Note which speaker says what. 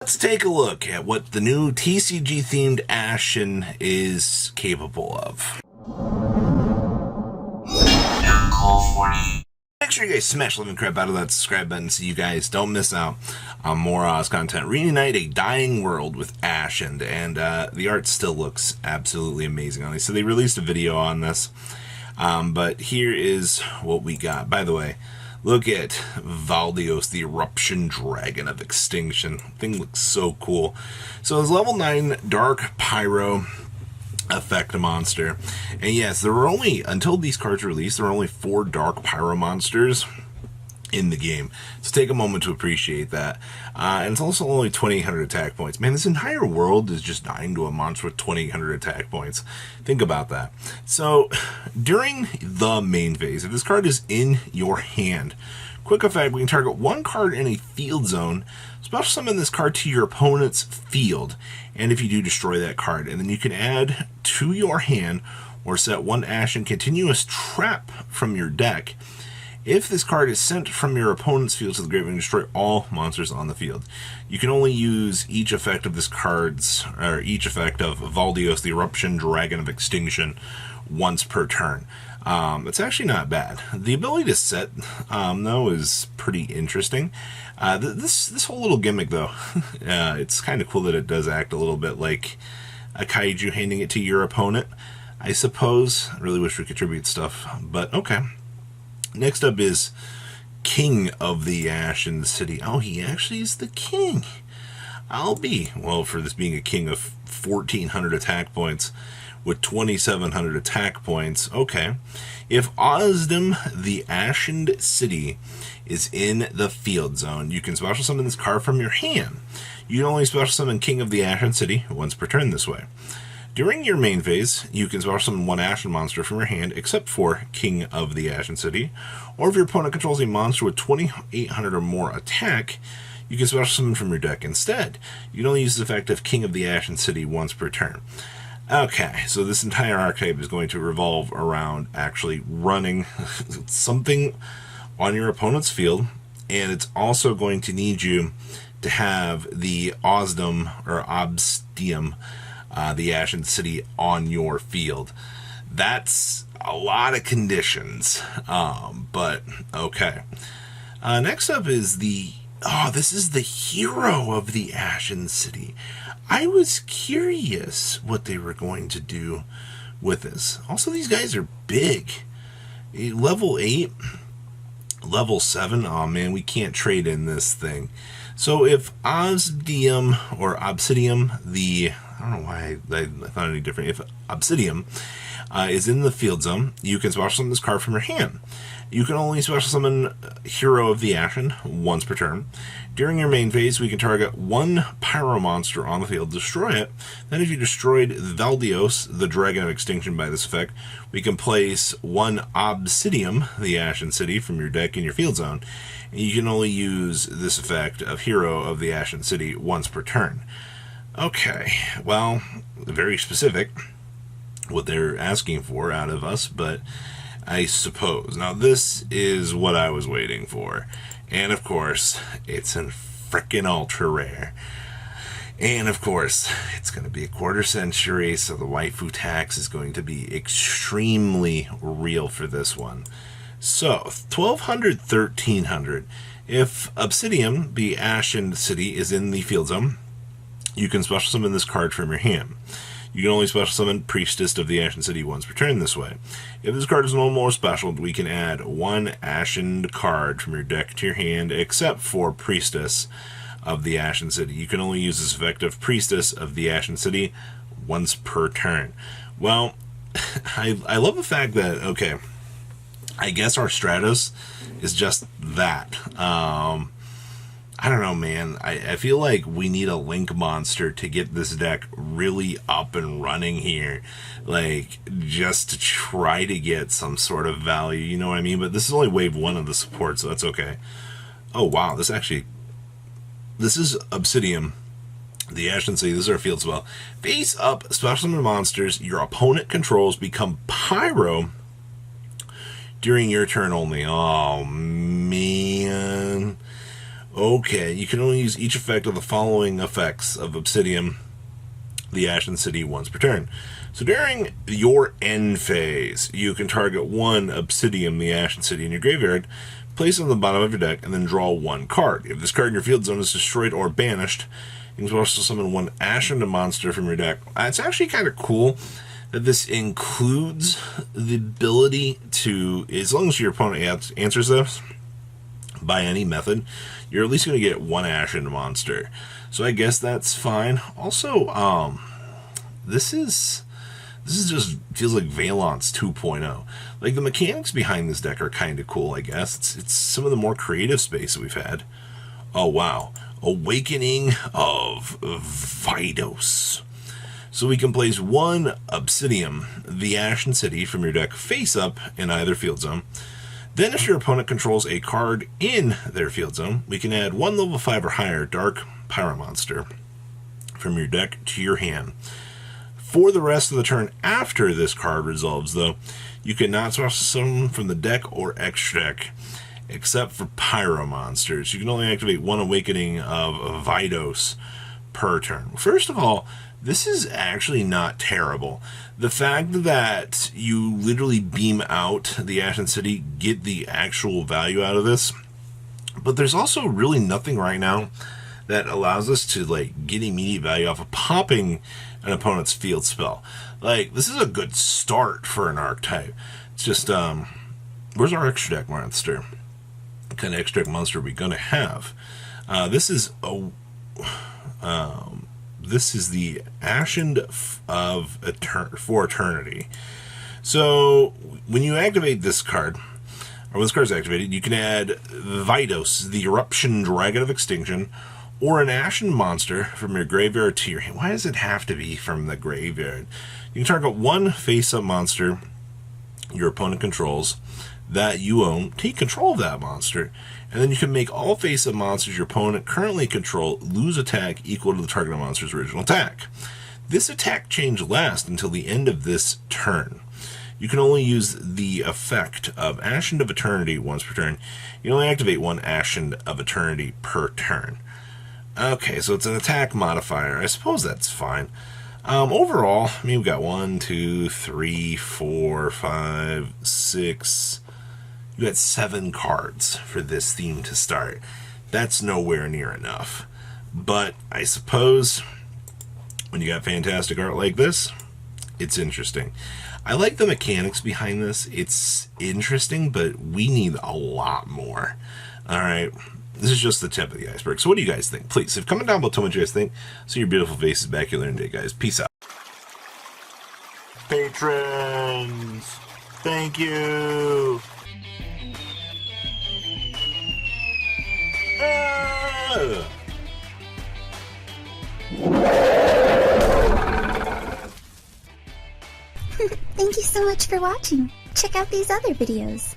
Speaker 1: Let's take a look at what the new TCG-themed Ashen is capable of. Make sure you guys smash the living crap out of that subscribe button so you guys don't miss out on more Oz content. Reunite a dying world with Ashened, and the art still looks absolutely amazing on these. So they released a video on this, but here is what we got. By the way, look at Valdios, the Eruption Dragon of Extinction. Thing looks so cool. So it's level 9 Dark Pyro effect monster. And yes, there were only, until these cards released, there were only 4 Dark Pyro monsters in the game. So take a moment to appreciate that. And it's also only 2,800 attack points. Man, this entire world is just dying to a monster with 2,800 attack points. Think about that. So during the main phase, if this card is in your hand, quick effect, we can target one card in a field zone, special summon this card to your opponent's field, and if you do, destroy that card. And then you can add to your hand or set one Ashen continuous trap from your deck. If this card is sent from your opponent's field to the graveyard, and destroy all monsters on the field. You can only use each effect of this card's, or each effect of Valdios, the Eruption Dragon of Extinction, once per turn. It's actually not bad. The ability to set, though, is pretty interesting. This whole little gimmick, though, it's kind of cool that it does act a little bit like a kaiju handing it to your opponent, I suppose. I really wish we could tribute stuff, but okay. Next up is King of the Ashen City. Oh, he actually is the king. I'll be, well, for this being a king of 1,400 attack points with 2,700 attack points. Okay. If Ozdem, the Ashened City, is in the field zone, you can special summon this card from your hand. You can only special summon King of the Ashen City once per turn this way. During your main phase, you can special summon one Ashen monster from your hand, except for King of the Ashen City. Or if your opponent controls a monster with 2,800 or more attack, you can special summon from your deck instead. You can only use the effect of King of the Ashen City once per turn. Okay, so this entire archetype is going to revolve around actually running something on your opponent's field, and it's also going to need you to have the Ozdem or Obsidium, the Ashen City, on your field. That's a lot of conditions, but okay. Next up is this is the hero of the Ashen City. I was curious what they were going to do with this. Also, these guys are big. Level 8, level 7, oh man, we can't trade in this thing. So if Obsidium, I don't know why I thought any different. If Obsidium is in the field zone, you can special summon this card from your hand. You can only special summon Hero of the Ashen once per turn. During your main phase, we can target one Pyro monster on the field, destroy it. Then if you destroyed Valdios, the Dragon of Extinction, by this effect, we can place one Obsidium, the Ashen City, from your deck in your field zone. And you can only use this effect of Hero of the Ashen City once per turn. Okay, well, very specific what they're asking for out of us, but I suppose. Now, this is what I was waiting for. And, of course, it's a frickin' ultra rare. And, of course, it's going to be a quarter century, so the waifu tax is going to be extremely real for this one. So, 1,200, 1,300. If Obsidian, the Ashen City, is in the field zone, you can special summon this card from your hand. You can only special summon Priestess of the Ashen City once per turn this way. If this card is no more special, we can add one Ashen card from your deck to your hand, except for Priestess of the Ashen City. You can only use this effect of Priestess of the Ashen City once per turn. Well, I love the fact that, okay, I guess our Stratos is just that. I don't know, man. I feel like we need a Link monster to get this deck really up and running here. Like, just to try to get some sort of value, you know what I mean? But this is only wave 1 of the support, so that's okay. Oh, wow. This is Obsidian, the Ashen City. This is our field spell. Face up, special summon monsters your opponent controls become Pyro during your turn only. Oh, man. Okay, you can only use each effect of the following effects of Obsidian, the Ashen City, once per turn. So during your end phase, you can target one Obsidian, the Ashen City, in your graveyard, place it on the bottom of your deck, and then draw one card. If this card in your field zone is destroyed or banished, you can also summon one Ashened monster from your deck. It's actually kind of cool that this includes the ability to, as long as your opponent answers this by any method, you're at least going to get one Ashened monster. So I guess that's fine. Also, this just feels like Valence 2.0. Like, the mechanics behind this deck are kind of cool, I guess. It's some of the more creative space that we've had. Oh, wow. Awakening of Vidos. So we can place one Obsidian, the Ashen City, from your deck face up in either field zone. Then if your opponent controls a card in their field zone, we can add one level 5 or higher Dark Pyro monster from your deck to your hand. For the rest of the turn after this card resolves, though, you cannot summon from the deck or extra deck, except for Pyro monsters. You can only activate one Awakening of Vidos per turn. First of all, this is actually not terrible. The fact that you literally beam out the Ashen City, get the actual value out of this, but there's also really nothing right now that allows us to like get immediate value off of popping an opponent's field spell. Like, this is a good start for an archetype. It's just, where's our extra deck monster? What kind of extra deck monster are we gonna have? This is the Ashened for Eternity. So when you activate this card, or when this card is activated, you can add Vidos, the Eruption Dragon of Extinction, or an Ashen monster from your graveyard to your hand. Why does it have to be from the graveyard? You can target one face-up monster your opponent controls that you own, take control of that monster, and then you can make all face-up monsters your opponent currently control lose attack equal to the target monster's original attack. This attack change lasts until the end of this turn. You can only use the effect of Ashened of Eternity once per turn. You can only activate one Ashened of Eternity per turn. Okay, so it's an attack modifier. I suppose that's fine. Overall, I mean, we've got 1, 2, 3, 4, 5, 6. You got 7 cards for this theme to start. That's nowhere near enough. But I suppose when you got fantastic art like this, it's interesting. I like the mechanics behind this. It's interesting, but we need a lot more. Alright, this is just the tip of the iceberg. So what do you guys think? Please, if comment down below, tell me what you guys think. See your beautiful faces back here later today, guys. Peace out. Patrons, thank you.
Speaker 2: Thank you so much for watching. Check out these other videos.